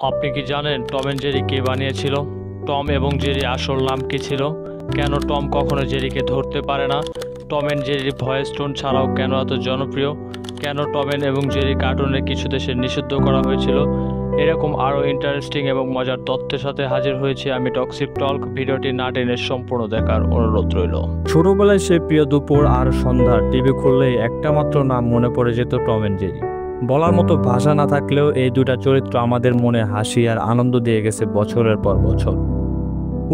আপনি কি জানেন টম এন্ড জেরি কে বানিয়েছিল? টম এবং জেরি আসল নাম কি ছিল? কেন টম কখনো জেরিকে ধরতে পারে না? টম এন্ড জেরির ভয়েস টোন ছাড়াও কেন এত জনপ্রিয়? কেন টম এবং জেরি কার্টুনের কিছু দেশে নিষিদ্ধ করা হয়েছিল? এরকম আরও ইন্টারেস্টিং এবং মজার তথ্যের সাথে হাজির হয়েছি আমি টক্সিক টল্ক। ভিডিওটি না টেনে সম্পূর্ণ দেখার অনুরোধ রইল। ছোটবেলায় সে প্রিয় দুপুর আর সন্ধ্যা টিভি খুললেই একটা মাত্র নাম মনে পড়ে যেত, টম এন্ড জেরি। বলার মতো ভাষা না থাকলেও এই দুটা চরিত্র আমাদের মনে হাসি আর আনন্দ দিয়ে গেছে বছরের পর বছর।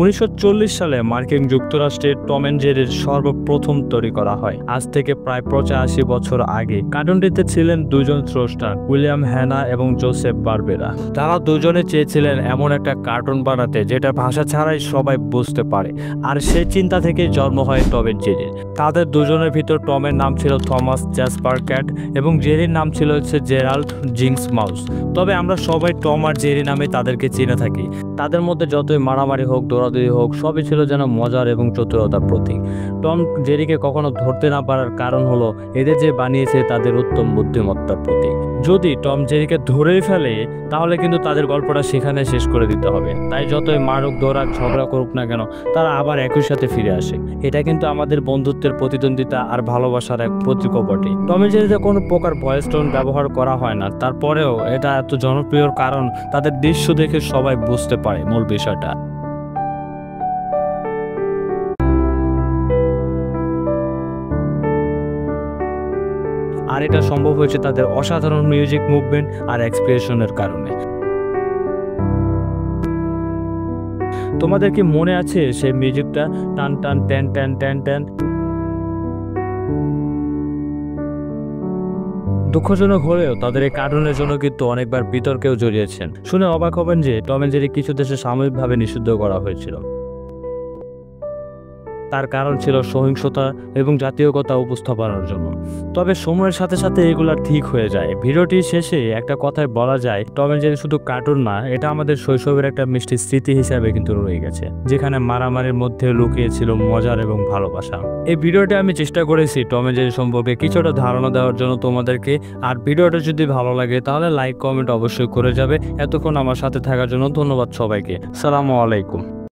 1940 সালে মার্কিন যুক্তরাষ্ট্রে টম এন্ড জেরির সর্বপ্রথম তৈরি করা হয়। আজ থেকে প্রায় 85 বছর আগে কার্টুনটিতে ছিলেন দুজন স্রষ্টা, উইলিয়াম হ্যানা এবং জোসেফ বারবেরা। তারা দুজনে চেয়েছিলেন এমন একটা কার্টুন বানাতে যেটা ভাষা ছাড়াই সবাই বুঝতে পারে, আর সেই চিন্তা থেকে জন্ম হয় টম এন্ড জেরির। তাদের দুজনের ভিতর টমের নাম ছিল থমাস জ্যাসপার ক্যাট এবং জেরির নাম ছিল জেরাল্ড জিংস মাউস। তবে আমরা সবাই টম আর জেরি নামে তাদেরকে চিনে থাকি। তাদের মধ্যে যতই মারামারি হোক, দৌড়াদৌড়ি হোক, সবই ছিল যেন মজার এবং চতুরতার প্রতীক। টম জেরিকে কখনো ধরতে না পারার কারণ হলো এদের যে বানিয়েছে তাদের উত্তম বুদ্ধিমত্তার প্রতীক। যদি টম জেরিকে ধরেই ফেলে তাহলে কিন্তু তাদের গল্পটা সেখানে শেষ করে দিতে হবে। তাই যতই মারুক, দৌড়াক, ঝগড়া করুক না কেন, তারা আবার একই সাথে ফিরে আসে। এটা কিন্তু আমাদের বন্ধুত্বের প্রতিদ্বন্দ্বিতা আর ভালোবাসার এক প্রতীকও বটে। টম এন্ড জেরিতে কোনো প্রকার ভয়েস টোন ব্যবহার করা হয় না, তারপরেও এটা এত জনপ্রিয়র কারণ তাদের দৃশ্য দেখে সবাই বুঝতে পারে মূল বিষয়টা। আর এটা সম্ভব হয়েছে তাদের অসাধারণ মিউজিক, মুভমেন্ট আর এক্সপ্রেশনের কারণে। তোমাদের কি মনে আছে সেই মিউজিকটা? টান টান ট্যান ট্যান ট্যান ট্যান। দুঃখজনক হলেও তাদের এই কার্টুনের জন্য কিন্তু অনেকবার বিতর্কেও জড়িয়েছেন। শুনে অবাক হবেন যে টম এন্ড জেরি কিছু দেশে সাময়িকভাবে নিষিদ্ধ করা হয়েছিল। তার কারণ ছিল সহিংসতা এবং জাতীয়তা উপস্থাপনের জন্য। তবে সময়ের সাথে সাথে এগুলা ঠিক হয়ে যায়। ভিডিওটির শেষে একটা কথায় বলা যায়, টম এন্ড জেরি শুধু কার্টুন না, এটা আমাদের শৈশবের একটা মিষ্টি স্মৃতি হিসাবে কিন্তু রয়ে গেছে, যেখানে মারামারির মধ্যে লুকিয়ে ছিল মজার এবং ভালোবাসা। এই ভিডিওটা আমি চেষ্টা করেছি টম এন্ড জেরি সম্পর্কে কিছুটা ধারণা দেওয়ার জন্য তোমাদেরকে। আর ভিডিওটা যদি ভালো লাগে তাহলে লাইক কমেন্ট অবশ্যই করে যাবে। এতক্ষণ আমার সাথে থাকার জন্য ধন্যবাদ সবাইকে। আসসালামু আলাইকুম।